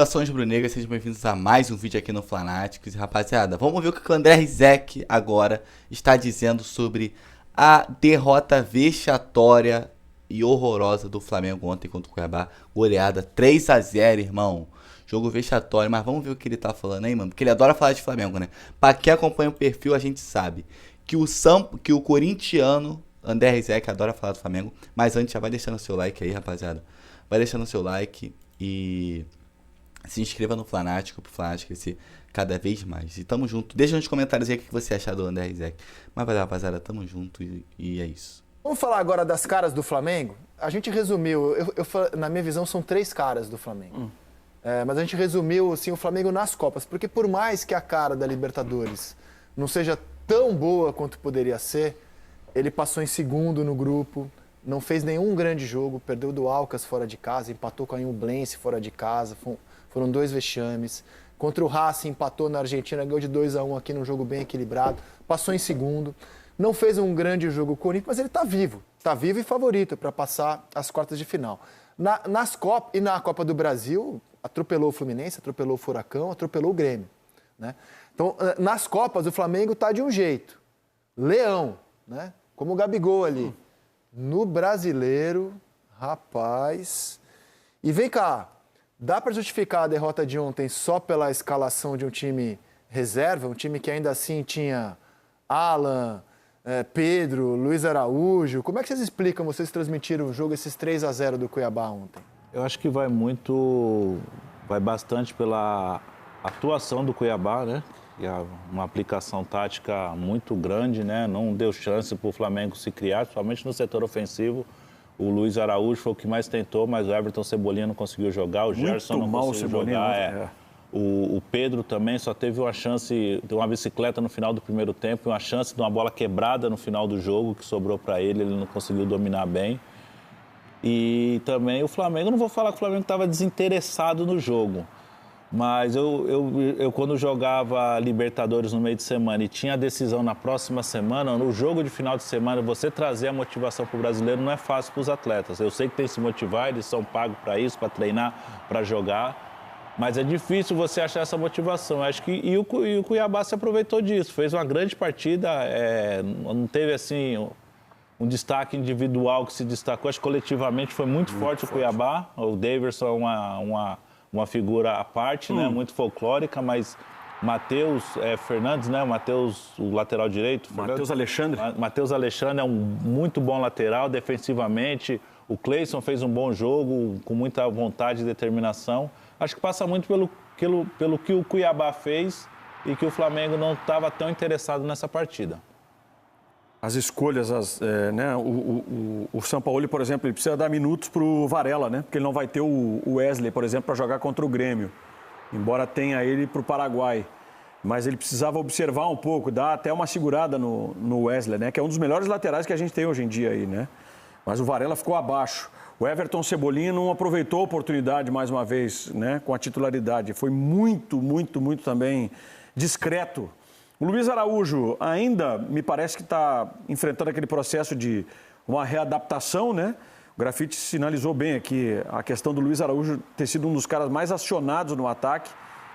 Saudações rubro-negras, sejam bem-vindos a mais um vídeo aqui no Flanáticos. E rapaziada, vamos ver o que o André Rizek agora está dizendo sobre a derrota vexatória e horrorosa do Flamengo ontem contra o Cuiabá. Goleada 3-0, irmão. Jogo vexatório, mas vamos ver o que ele tá falando aí, mano. Porque ele adora falar de Flamengo, né? Pra quem acompanha o perfil, a gente sabe que o corintiano André Rizek adora falar do Flamengo. Mas antes, já vai deixando o seu like aí, rapaziada. Vai deixando o seu like e se inscreva no Flanático pro Flanático crescer cada vez mais. E tamo junto. Deixa nos comentários aí o que você achar do André Rizek. Mas vai lá, rapaziada, tamo junto e é isso. Vamos falar agora das caras do Flamengo? A gente resumiu, na minha visão são 3 caras do Flamengo. Mas a gente resumiu assim, o Flamengo nas Copas, porque por mais que a cara da Libertadores não seja tão boa quanto poderia ser, ele passou em segundo no grupo, não fez nenhum grande jogo, perdeu do Alcas fora de casa, empatou com a Ñublense fora de casa, foram 2 vexames. Contra o Racing, empatou na Argentina, ganhou de 2-1 aqui num jogo bem equilibrado, passou em segundo. Não fez um grande jogo com o Corinthians, mas ele está vivo e favorito para passar as quartas de final. Nas Copas e na Copa do Brasil, atropelou o Fluminense, atropelou o Furacão, atropelou o Grêmio, né? Então, nas Copas, o Flamengo está de um jeito, leão, né? Como o Gabigol ali. No Brasileiro, rapaz... E vem cá, dá para justificar a derrota de ontem só pela escalação de um time reserva, um time que ainda assim tinha Alan, Pedro, Luiz Araújo? Como é que vocês explicam, vocês transmitiram o jogo, esses 3-0 do Cuiabá ontem? Eu acho que vai bastante pela atuação do Cuiabá, né? E uma aplicação tática muito grande, né? Não deu chance para o Flamengo se criar, principalmente no setor ofensivo. O Luiz Araújo foi o que mais tentou, mas o Everton Cebolinha não conseguiu jogar, o Gerson não conseguiu jogar. O Pedro também só teve uma chance de uma bicicleta no final do primeiro tempo, uma chance de uma bola quebrada no final do jogo, que sobrou para ele não conseguiu dominar bem. E também o Flamengo, não vou falar que o Flamengo estava desinteressado no jogo, mas eu quando jogava Libertadores no meio de semana e tinha a decisão na próxima semana, no jogo de final de semana, você trazer a motivação para o brasileiro não é fácil para os atletas. Eu sei que tem que se motivar, eles são pagos para isso, para treinar, para jogar, mas é difícil você achar essa motivação. Eu acho que o Cuiabá se aproveitou disso, fez uma grande partida, não teve assim um destaque individual que se destacou, acho que coletivamente foi muito forte o Cuiabá. O Daverson é uma figura à parte, né? Muito folclórica, mas Matheus Fernandes, né? O lateral direito. Matheus Alexandre. Matheus Alexandre é um muito bom lateral defensivamente. O Cleison fez um bom jogo, com muita vontade e determinação. Acho que passa muito pelo que o Cuiabá fez e que o Flamengo não estava tão interessado nessa partida. As escolhas, né? O Sampaoli, por exemplo, ele precisa dar minutos para o Varela, né? Porque ele não vai ter o Wesley, por exemplo, para jogar contra o Grêmio. Embora tenha ele para o Paraguai. Mas ele precisava observar um pouco, dar até uma segurada no Wesley, né? Que é um dos melhores laterais que a gente tem hoje em dia aí, né? Mas o Varela ficou abaixo. O Everton Cebolinha não aproveitou a oportunidade mais uma vez, né? Com a titularidade. Foi muito também discreto. O Luiz Araújo ainda me parece que está enfrentando aquele processo de uma readaptação, né? O Grafite sinalizou bem aqui a questão do Luiz Araújo ter sido um dos caras mais acionados no ataque,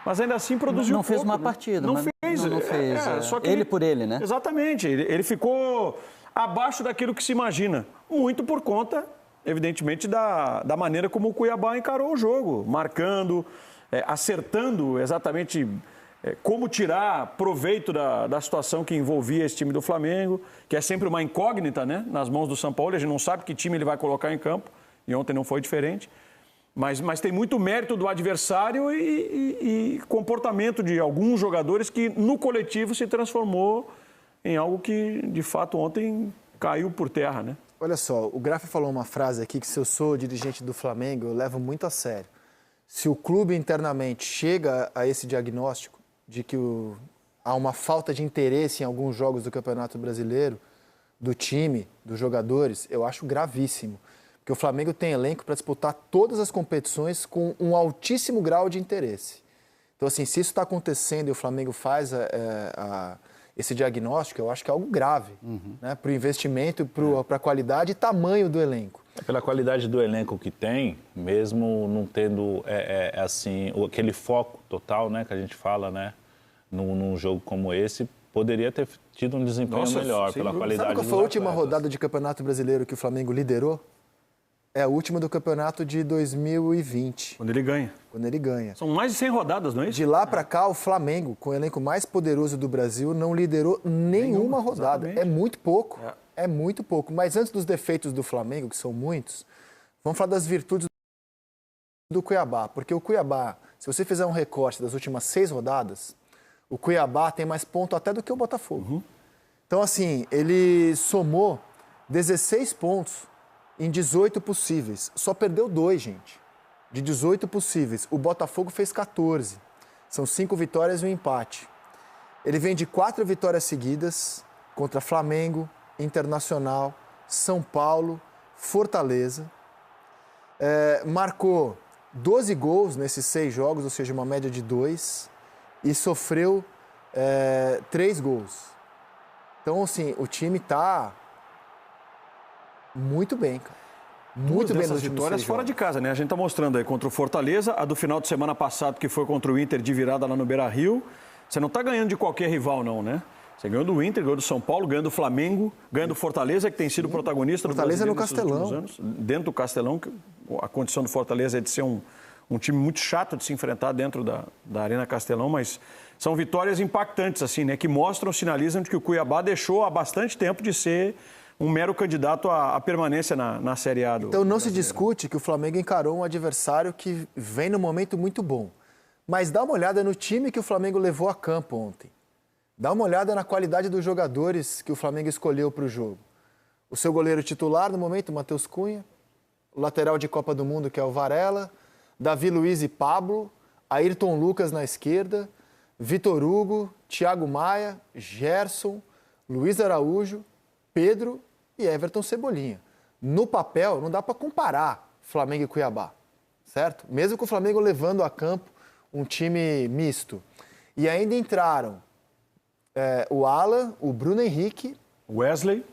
mas ainda assim produziu Não fez pouco, uma né? partida. Não mas fez. Não fez. Só que ele por ele, né? Exatamente. Ele ficou abaixo daquilo que se imagina. Muito por conta, evidentemente, da maneira como o Cuiabá encarou o jogo. Marcando, acertando exatamente como tirar proveito da situação que envolvia esse time do Flamengo, que é sempre uma incógnita, né? Nas mãos do Sampaoli, a gente não sabe que time ele vai colocar em campo, e ontem não foi diferente. Mas tem muito mérito do adversário e comportamento de alguns jogadores que no coletivo se transformou em algo que, de fato, ontem caiu por terra, né? Olha só, o Grafa falou uma frase aqui que se eu sou dirigente do Flamengo, eu levo muito a sério. Se o clube internamente chega a esse diagnóstico de que há uma falta de interesse em alguns jogos do Campeonato Brasileiro, do time, dos jogadores, eu acho gravíssimo. Porque o Flamengo tem elenco para disputar todas as competições com um altíssimo grau de interesse. Então, assim, se isso está acontecendo e o Flamengo faz esse diagnóstico, eu acho que é algo grave, né, para o investimento, para a qualidade e tamanho do elenco. Pela qualidade do elenco que tem, mesmo não tendo assim, aquele foco total, né, que a gente fala, né, num jogo como esse, poderia ter tido um desempenho melhor pela qualidade. Sabe qual foi a última rodada de Campeonato Brasileiro que o Flamengo liderou? É a última do campeonato de 2020. Quando ele ganha. Quando ele ganha. São mais de 100 rodadas, não é isso? De lá para cá, o Flamengo, com o elenco mais poderoso do Brasil, não liderou nenhuma rodada. Exatamente. É muito pouco. É muito pouco. Mas antes dos defeitos do Flamengo, que são muitos, vamos falar das virtudes do Cuiabá. Porque o Cuiabá, se você fizer um recorte das últimas 6 rodadas, o Cuiabá tem mais pontos até do que o Botafogo. Então, assim, ele somou 16 pontos em 18 possíveis. Só perdeu 2, gente. De 18 possíveis. O Botafogo fez 14. São 5 vitórias e um empate. Ele vem de 4 vitórias seguidas contra Flamengo, Internacional, São Paulo, Fortaleza. Marcou 12 gols nesses 6 jogos, ou seja, uma média de 2. E sofreu 3 gols. Então, assim, o time está muito bem, cara. Muito bem nas vitórias fora de casa, né? A gente tá mostrando aí contra o Fortaleza, a do final de semana passado, que foi contra o Inter de virada lá no Beira-Rio. Você não tá ganhando de qualquer rival, não, né? Você ganhou do Inter, ganhou do São Paulo, ganhou do Flamengo, ganhou do Fortaleza, que tem sido protagonista do Fortaleza Brasileiro no Castelão. anos. Dentro do Castelão, a condição do Fortaleza é de ser um time muito chato de se enfrentar dentro da Arena Castelão, mas são vitórias impactantes, assim, né? Que mostram, sinalizam de que o Cuiabá deixou há bastante tempo de ser um mero candidato à permanência na Série A. Então não se discute que o Flamengo encarou um adversário que vem num momento muito bom. Mas dá uma olhada no time que o Flamengo levou a campo ontem. Dá uma olhada na qualidade dos jogadores que o Flamengo escolheu para o jogo. O seu goleiro titular no momento, Matheus Cunha. O lateral de Copa do Mundo, que é o Varela. Davi Luiz e Pablo. Ayrton Lucas na esquerda. Vitor Hugo, Thiago Maia, Gerson, Luiz Araújo, Pedro e Everton Cebolinha. No papel, não dá para comparar Flamengo e Cuiabá, certo? Mesmo com o Flamengo levando a campo um time misto. E ainda entraram o Alan, o Bruno Henrique, Wesley,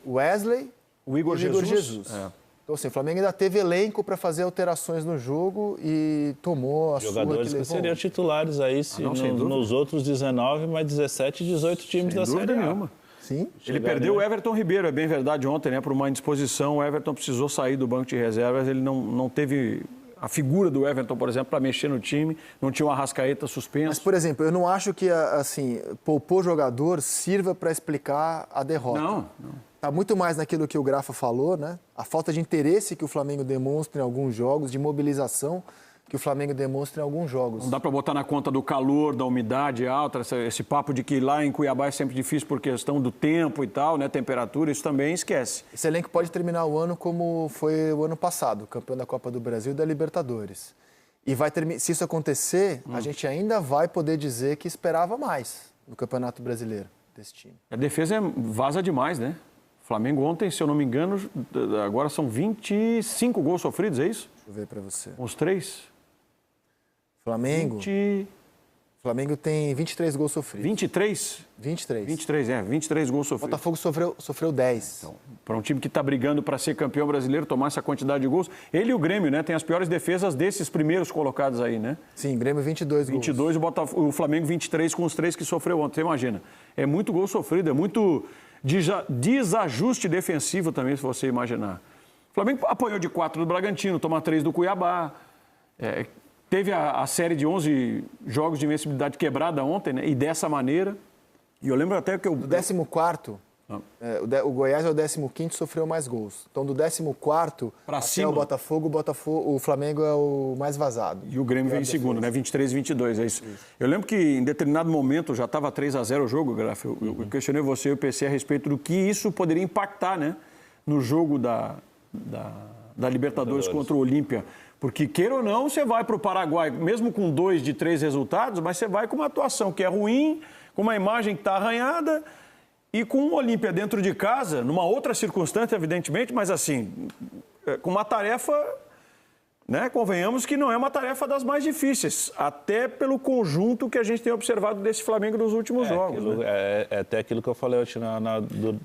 o Igor Jesus. Então, assim, o Flamengo ainda teve elenco para fazer alterações no jogo e tomou a jogadores sua que seriam titulares aí nos outros 19, mas 17 e 18 times da Série A. Nenhuma. Sim. Ele perdeu o Everton Ribeiro, é bem verdade, ontem, né? Por uma indisposição, o Everton precisou sair do banco de reservas, ele não teve a figura do Everton, por exemplo, para mexer no time, não tinha uma Arrascaeta suspenso. Mas, por exemplo, eu não acho que, assim, poupar jogador sirva para explicar a derrota. Não. Está muito mais naquilo que o Grafa falou, né? A falta de interesse que o Flamengo demonstra em alguns jogos, de mobilização que o Flamengo demonstra em alguns jogos. Não dá para botar na conta do calor, da umidade alta, esse papo de que lá em Cuiabá é sempre difícil por questão do tempo e tal, né? Temperatura, isso também esquece. Esse elenco pode terminar o ano como foi o ano passado, campeão da Copa do Brasil e da Libertadores. E se isso acontecer, a gente ainda vai poder dizer que esperava mais no Campeonato Brasileiro desse time. A defesa vaza demais, né? O Flamengo ontem, se eu não me engano, agora são 25 gols sofridos, é isso? Deixa eu ver para você. Os 3? Flamengo tem 23 gols sofridos. 23? 23. 23 gols sofridos. Botafogo sofreu 10. Então, para um time que está brigando para ser campeão brasileiro, tomar essa quantidade de gols. Ele e o Grêmio, né? Tem as piores defesas desses primeiros colocados aí, né? Sim, Grêmio 22 gols. 22, o Flamengo 23 com os 3 que sofreu ontem. Você imagina. É muito gol sofrido, é muito desajuste defensivo também, se você imaginar. O Flamengo apanhou de 4 do Bragantino, toma 3 do Cuiabá. Teve a série de 11 jogos de invencibilidade quebrada ontem, né? E dessa maneira. E eu lembro até que o 14º, o Goiás é o 15º, sofreu mais gols. Então, do 14º para cima, o Flamengo é o mais vazado. E o Grêmio vem em segundo, né? 23 e 22, é isso. Eu lembro que em determinado momento já estava 3-0 o jogo, Graf. Eu questionei você e o PC a respeito do que isso poderia impactar, né? No jogo da Libertadores contra o Olímpia. Porque, queira ou não, você vai para o Paraguai, mesmo com 2 de 3 resultados, mas você vai com uma atuação que é ruim, com uma imagem que está arranhada e com o Olímpia dentro de casa, numa outra circunstância, evidentemente, mas assim, com uma tarefa né? Convenhamos que não é uma tarefa das mais difíceis, até pelo conjunto que a gente tem observado desse Flamengo nos últimos jogos. Né? É até aquilo que eu falei hoje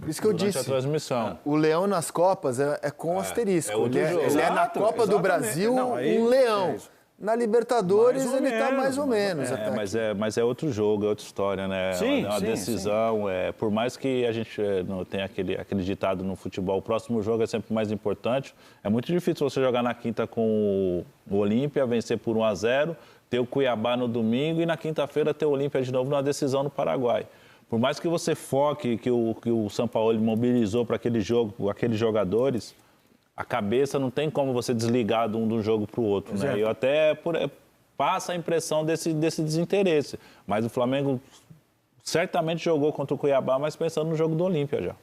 Isso que eu durante disse. a transmissão. O leão nas Copas é com asterisco. outro jogo. Ele é na Exato, Copa do exatamente. Brasil Não, aí- um leão. é isso. Na Libertadores Mais ou ele está menos, mais ou menos. até Mas é outro jogo, é outra história, né? Sim, É uma sim, decisão. Por mais que a gente não tenha aquele ditado no futebol, o próximo jogo é sempre mais importante. É muito difícil você jogar na quinta com o Olímpia, vencer por 1-0, ter o Cuiabá no domingo e na quinta-feira ter o Olímpia de novo numa decisão no Paraguai. Por mais que você foque que o São Paulo mobilizou para aquele jogo, aqueles jogadores, a cabeça não tem como você desligar de um jogo para o outro, né? E eu até passa a impressão desse desinteresse. Mas o Flamengo certamente jogou contra o Cuiabá, mas pensando no jogo do Olímpia já.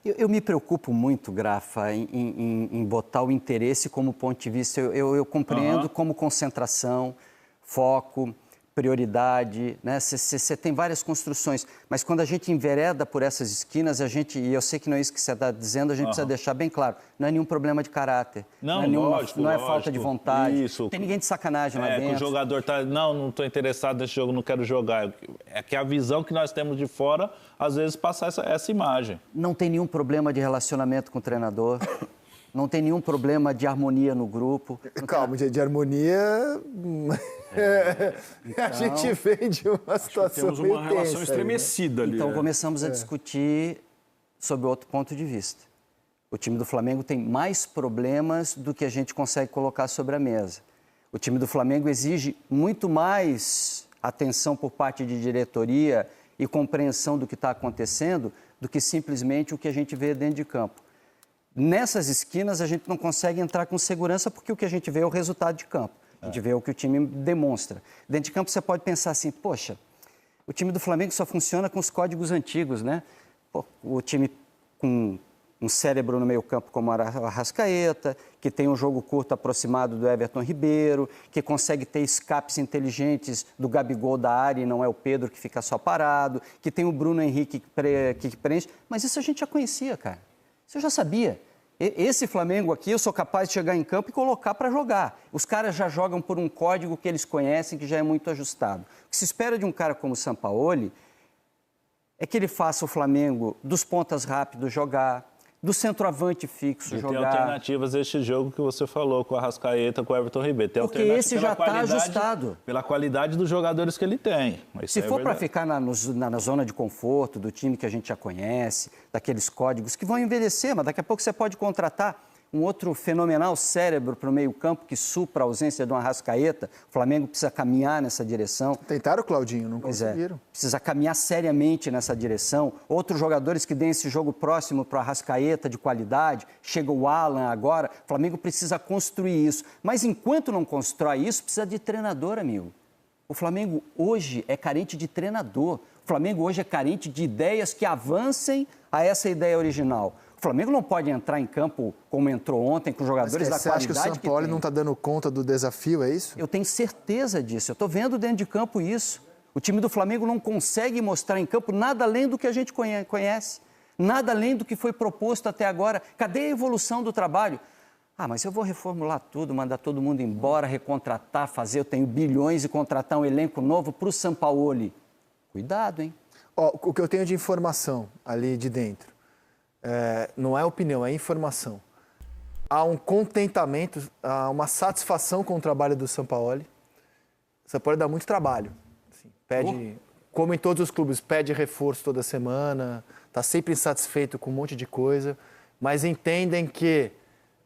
Eu me preocupo muito, Grafa, em botar o interesse como ponto de vista. Eu compreendo como concentração, foco, prioridade, né? Você tem várias construções, mas quando a gente envereda por essas esquinas, e eu sei que não é isso que você está dizendo, a gente precisa deixar bem claro, não é nenhum problema de caráter, Não, é lógico, não é falta de vontade, Isso. não tem ninguém de sacanagem lá Que dentro. o jogador tá, não estou interessado nesse jogo, não quero jogar. É que a visão que nós temos de fora, às vezes, passa essa imagem. Não tem nenhum problema de relacionamento com o treinador, não tem nenhum problema de harmonia no grupo. Calma, de harmonia. A gente vem de uma situação Temos meio uma relação tensa aí, né? estremecida ali. Então começamos a discutir sobre outro ponto de vista. O time do Flamengo tem mais problemas do que a gente consegue colocar sobre a mesa. O time do Flamengo exige muito mais atenção por parte de diretoria e compreensão do que está acontecendo do que simplesmente o que a gente vê dentro de campo. Nessas esquinas a gente não consegue entrar com segurança porque o que a gente vê é o resultado de campo. A gente vê o que o time demonstra. Dentro de campo você pode pensar assim, poxa, o time do Flamengo só funciona com os códigos antigos, né? Pô, o time com um cérebro no meio campo como o Arrascaeta, que tem um jogo curto aproximado do Everton Ribeiro, que consegue ter escapes inteligentes do Gabigol da área e não é o Pedro que fica só parado, que tem o Bruno Henrique que preenche. Mas isso a gente já conhecia, cara. Isso eu já sabia. Esse Flamengo aqui, eu sou capaz de chegar em campo e colocar para jogar. Os caras já jogam por um código que eles conhecem, que já é muito ajustado. O que se espera de um cara como o Sampaoli é que ele faça o Flamengo dos pontas rápidos jogar, do centroavante fixo E jogar. tem alternativas a este jogo que você falou, com a Arrascaeta, com o Everton Ribeiro. Tem Porque esse já está ajustado. Pela qualidade dos jogadores que ele tem. Mas Se for para ficar na zona de conforto do time que a gente já conhece, daqueles códigos que vão envelhecer, mas daqui a pouco você pode contratar um outro fenomenal cérebro para o meio-campo que supra a ausência de um Arrascaeta. O Flamengo precisa caminhar nessa direção. Tentaram, Claudinho, não Pois conseguiram. precisa caminhar seriamente nessa direção. Outros jogadores que deem esse jogo próximo para o Arrascaeta de qualidade. Chega o Alan agora. O Flamengo precisa construir isso. Mas enquanto não constrói isso, precisa de treinador, amigo. O Flamengo hoje é carente de treinador. O Flamengo hoje é carente de ideias que avancem a essa ideia original. O Flamengo não pode entrar em campo como entrou ontem, com jogadores da Você acha que o qualidade São Paulo tem. não está dando conta do desafio, é isso? Eu tenho certeza disso. Eu estou vendo dentro de campo isso. O time do Flamengo não consegue mostrar em campo nada além do que a gente conhece. Nada além do que foi proposto até agora. Cadê a evolução do trabalho? Ah, mas eu vou reformular tudo, mandar todo mundo embora, recontratar, fazer. Eu tenho bilhões e contratar um elenco novo para o Sampaoli. Cuidado, hein? Ó, o que eu tenho de informação ali de dentro, não é opinião, é informação. Há um contentamento, há uma satisfação com o trabalho do Sampaoli. O Sampaoli dá muito trabalho. Assim, pede, como em todos os clubes, pede reforço toda semana, está sempre insatisfeito com um monte de coisa, mas entendem que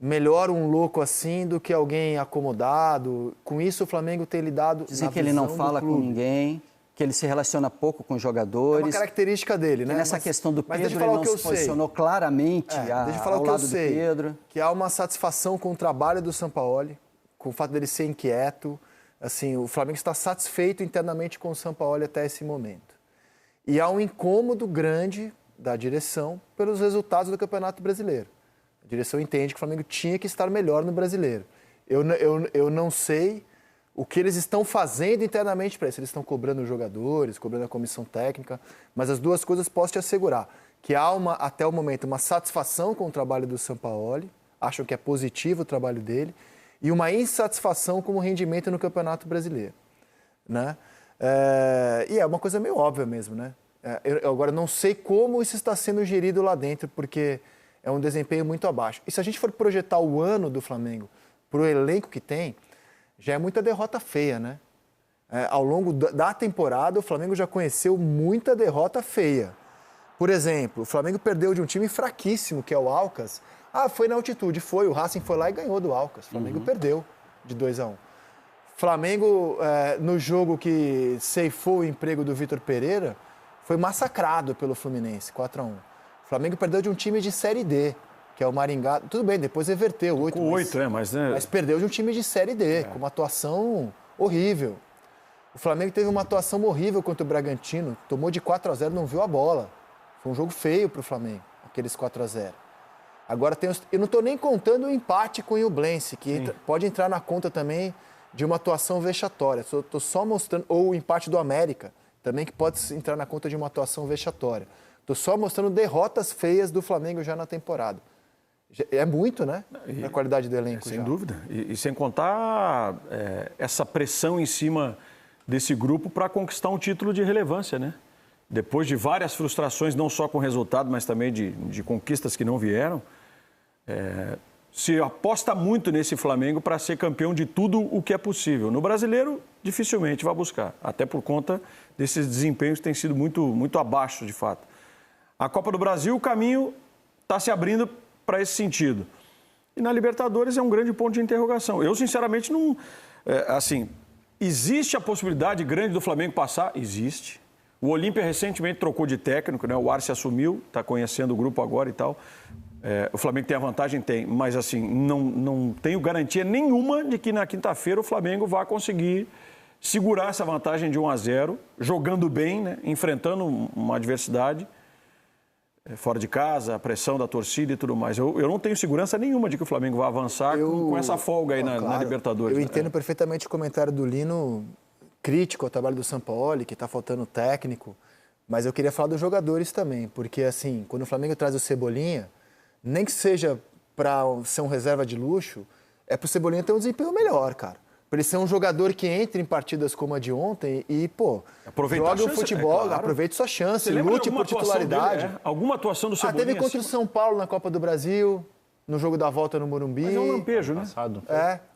melhor um louco assim do que alguém acomodado. Com isso, o Flamengo tem lidado. Dizem que ele não fala com ninguém, que ele se relaciona pouco com os jogadores. É uma característica dele, né? Nessa questão do mas Pedro, ele não se posicionou claramente deixa eu falar ao o que eu lado do sei, Pedro. que há uma satisfação com o trabalho do Sampaoli, com o fato dele ser inquieto. Assim, o Flamengo está satisfeito internamente com o Sampaoli até esse momento. E há um incômodo grande da direção pelos resultados do Campeonato Brasileiro. A direção entende que o Flamengo tinha que estar melhor no Brasileiro. Eu não sei o que eles estão fazendo internamente para isso. Eles estão cobrando os jogadores, cobrando a comissão técnica, mas as duas coisas posso te assegurar. Que há, até o momento, uma satisfação com o trabalho do Sampaoli, acham que é positivo o trabalho dele, e uma insatisfação com o rendimento no Campeonato Brasileiro, né? E é uma coisa meio óbvia mesmo, né? Eu agora não sei como isso está sendo gerido lá dentro, porque é um desempenho muito abaixo. E se a gente for projetar o ano do Flamengo para o elenco que tem, já é muita derrota feia, né? Ao longo da temporada, o Flamengo já conheceu muita derrota feia. Por exemplo, o Flamengo perdeu de um time fraquíssimo, que é o Alcas. Foi na altitude, foi. O Racing foi lá e ganhou do Alcas. O Flamengo perdeu de 2-1. Flamengo, no jogo que ceifou o emprego do Vitor Pereira, foi massacrado pelo Fluminense, 4-1. O Flamengo perdeu de um time de Série D, que é o Maringá. Tudo bem, depois reverteu, 8. Com 8, mas perdeu de um time de Série D, com uma atuação horrível. O Flamengo teve uma atuação horrível contra o Bragantino, tomou de 4-0, não viu a bola. Foi um jogo feio para o Flamengo, aqueles 4-0. Agora eu não estou nem contando o empate com o Iublense, que pode entrar na conta também de uma atuação vexatória. Estou só mostrando, ou o empate do América, também que pode entrar na conta de uma atuação vexatória. Estou só mostrando derrotas feias do Flamengo já na temporada. É muito, né? A qualidade do elenco. Sem dúvida. E sem contar essa pressão em cima desse grupo para conquistar um título de relevância, né? Depois de várias frustrações, não só com o resultado, mas também de conquistas que não vieram, se aposta muito nesse Flamengo para ser campeão de tudo o que é possível. No Brasileiro, dificilmente vai buscar, até por conta desses desempenhos que têm sido muito abaixo, de fato. A Copa do Brasil, o caminho está se abrindo para esse sentido. E na Libertadores é um grande ponto de interrogação. Eu, sinceramente, não... existe a possibilidade grande do Flamengo passar? Existe. O Olímpia recentemente trocou de técnico, né? O Arce assumiu, está conhecendo o grupo agora e tal. O Flamengo tem a vantagem? Tem, mas assim, não tenho garantia nenhuma de que na quinta-feira o Flamengo vai conseguir segurar essa vantagem de 1-0, jogando bem, né? Enfrentando uma adversidade, fora de casa, a pressão da torcida e tudo mais. Eu não tenho segurança nenhuma de que o Flamengo vai avançar com essa folga aí na Libertadores. Eu entendo perfeitamente o comentário do Lino, crítico ao trabalho do Sampaoli, que está faltando técnico, mas eu queria falar dos jogadores também, porque assim, quando o Flamengo traz o Cebolinha, nem que seja para ser um reserva de luxo, é para o Cebolinha ter um desempenho melhor, cara. Para ele ser um jogador que entre em partidas como a de ontem e, joga o futebol, claro. Aproveite sua chance, lute por titularidade. Alguma atuação do Cebolinha? Teve contra o São Paulo na Copa do Brasil, no jogo da volta no Morumbi. Mas é um lampejo, né?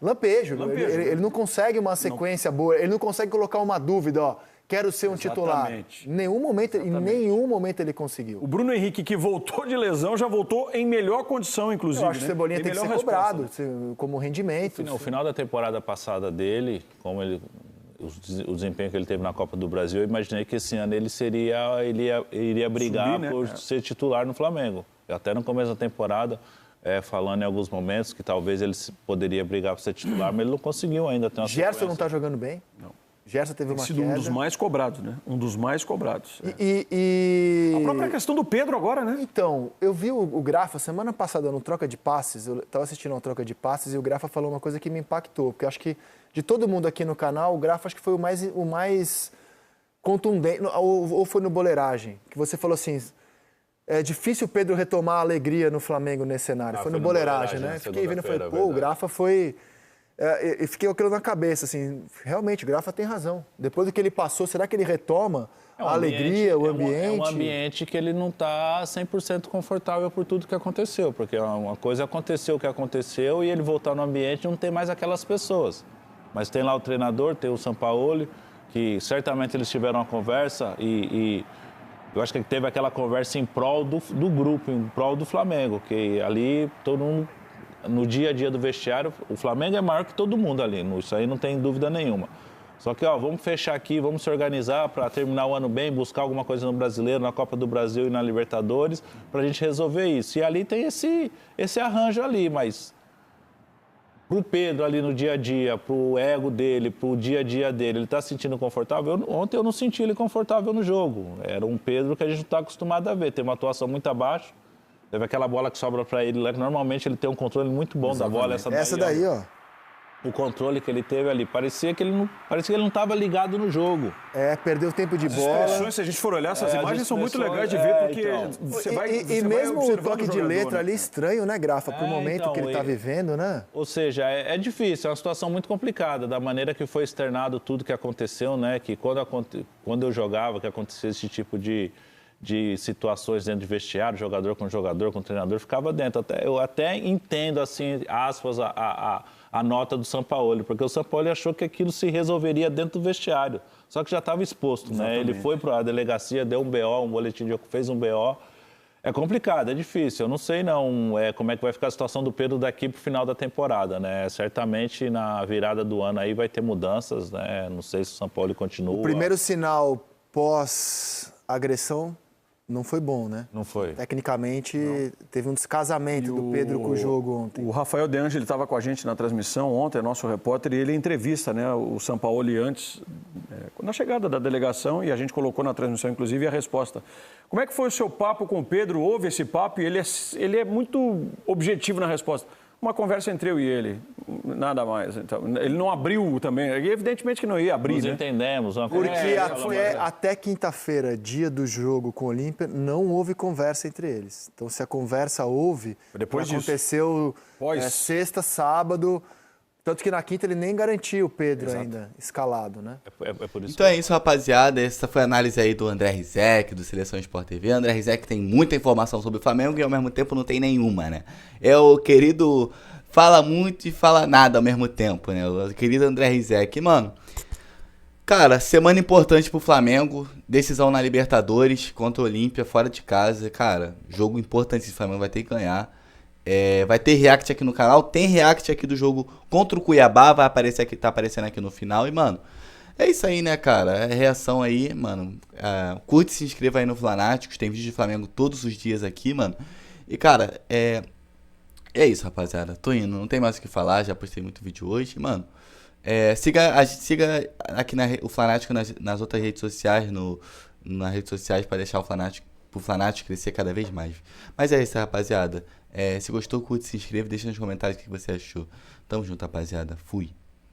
Lampejo. Ele não consegue uma sequência boa, ele não consegue colocar uma dúvida, quero ser um titular. Em nenhum momento ele conseguiu. O Bruno Henrique, que voltou de lesão, já voltou em melhor condição, inclusive. Eu acho que o Cebolinha tem que ser cobrado como rendimento. No final da temporada passada dele, o desempenho que ele teve na Copa do Brasil, eu imaginei que esse ano ele iria brigar por ser titular no Flamengo. Até no começo da temporada, falando em alguns momentos que talvez ele poderia brigar por ser titular, mas ele não conseguiu ainda ter uma Gerson não está jogando bem? Não. Gerson teve uma queda. Um dos mais cobrados, né? Um dos mais cobrados. A própria questão do Pedro agora, né? Então, eu vi o Grafa semana passada no Troca de Passes, eu estava assistindo uma Troca de Passes e o Grafa falou uma coisa que me impactou, porque eu acho que de todo mundo aqui no canal, o Grafa acho que foi o mais contundente, ou foi no Boleiragem, que você falou assim, é difícil o Pedro retomar a alegria no Flamengo nesse cenário. Foi no Boleiragem, né? Fiquei vendo e falei, o Grafa foi... E fiquei com aquilo na cabeça, assim, realmente, o Grafa tem razão. Depois do que ele passou, será que ele retoma a alegria, o ambiente? É um ambiente que ele não está 100% confortável por tudo que aconteceu, porque uma coisa aconteceu o que aconteceu e ele voltar no ambiente não tem mais aquelas pessoas. Mas tem lá o treinador, tem o Sampaoli, que certamente eles tiveram uma conversa e eu acho que teve aquela conversa em prol do grupo, em prol do Flamengo, que ali todo mundo... No dia a dia do vestiário, o Flamengo é maior que todo mundo ali, isso aí não tem dúvida nenhuma. Só que, vamos fechar aqui, vamos se organizar para terminar o ano bem, buscar alguma coisa no Brasileiro, na Copa do Brasil e na Libertadores, para a gente resolver isso. E ali tem esse arranjo ali, mas pro Pedro ali no dia a dia, pro ego dele, pro dia a dia dele, ele está se sentindo confortável? Ontem eu não senti ele confortável no jogo. Era um Pedro que a gente não está acostumado a ver, tem uma atuação muito abaixo. Teve aquela bola que sobra para ele lá, que normalmente ele tem um controle muito bom da bola. Essa daí, ó. o controle que ele teve ali. Parecia que ele não estava ligado no jogo. Perdeu tempo de As bola. expressões, se a gente for olhar, essas as imagens são muito legais de expressões, ver, porque então. você vai E você vai mesmo o observando toque de jogador, letra né? ali estranho, né, Grafa? Pro momento então, que ele tá vivendo, né? Ou seja, é difícil, é uma situação muito complicada, da maneira que foi externado tudo que aconteceu, né? Que quando eu jogava, que acontecia esse tipo de situações dentro de vestiário, jogador, com treinador, ficava dentro. Eu até entendo, assim, aspas, a nota do Sampaoli, porque o Sampaoli achou que aquilo se resolveria dentro do vestiário, só que já estava exposto, né? Ele foi para a delegacia, deu um BO, um boletim de ocorrência, fez um BO. É complicado, é difícil. Eu não sei como é que vai ficar a situação do Pedro daqui para o final da temporada, né? Certamente na virada do ano aí vai ter mudanças, né? Não sei se o Sampaoli continua. O primeiro sinal pós-agressão não foi bom, né? Não foi. Tecnicamente, teve um descasamento do Pedro com o jogo ontem. O Rafael De Angeli estava com a gente na transmissão ontem, nosso repórter, e ele entrevista, né, o Sampaoli antes, na chegada da delegação, e a gente colocou na transmissão, inclusive, a resposta. Como é que foi o seu papo com o Pedro? Houve esse papo e ele é muito objetivo na resposta. Uma conversa entre eu e ele, nada mais. Então, ele não abriu também, evidentemente que não ia abrir, Nos né? entendemos. Porque até quinta-feira, dia do jogo com o Olímpia, não houve conversa entre eles. Então, se a conversa houve, Depois aconteceu sexta, sábado. Tanto que na quinta ele nem garantiu o Pedro ainda escalado, né? É por isso Então é isso, rapaziada. Essa foi a análise aí do André Rizek, do Seleção Sport TV. André Rizek tem muita informação sobre o Flamengo e ao mesmo tempo não tem nenhuma, né? É o querido fala muito e fala nada ao mesmo tempo, né? O querido André Rizek. Mano, cara, semana importante pro Flamengo. Decisão na Libertadores contra o Olímpia, fora de casa. Cara, jogo importante, o Flamengo vai ter que ganhar. Vai ter react aqui no canal, tem react aqui do jogo contra o Cuiabá, vai aparecer aqui, tá aparecendo aqui no final. E, mano, é isso aí, né, cara? É reação aí, mano. Curte e se inscreva aí no Flanáticos, tem vídeo de Flamengo todos os dias aqui, mano. E, cara, é isso, rapaziada. Tô indo, não tem mais o que falar, já postei muito vídeo hoje, mano. Siga aqui o Flanático nas outras redes sociais, nas redes sociais, pra deixar pro Flanático crescer cada vez mais. Mas é isso, rapaziada. Se gostou, curte, se inscreva e deixa nos comentários o que você achou. Tamo junto, rapaziada. Fui.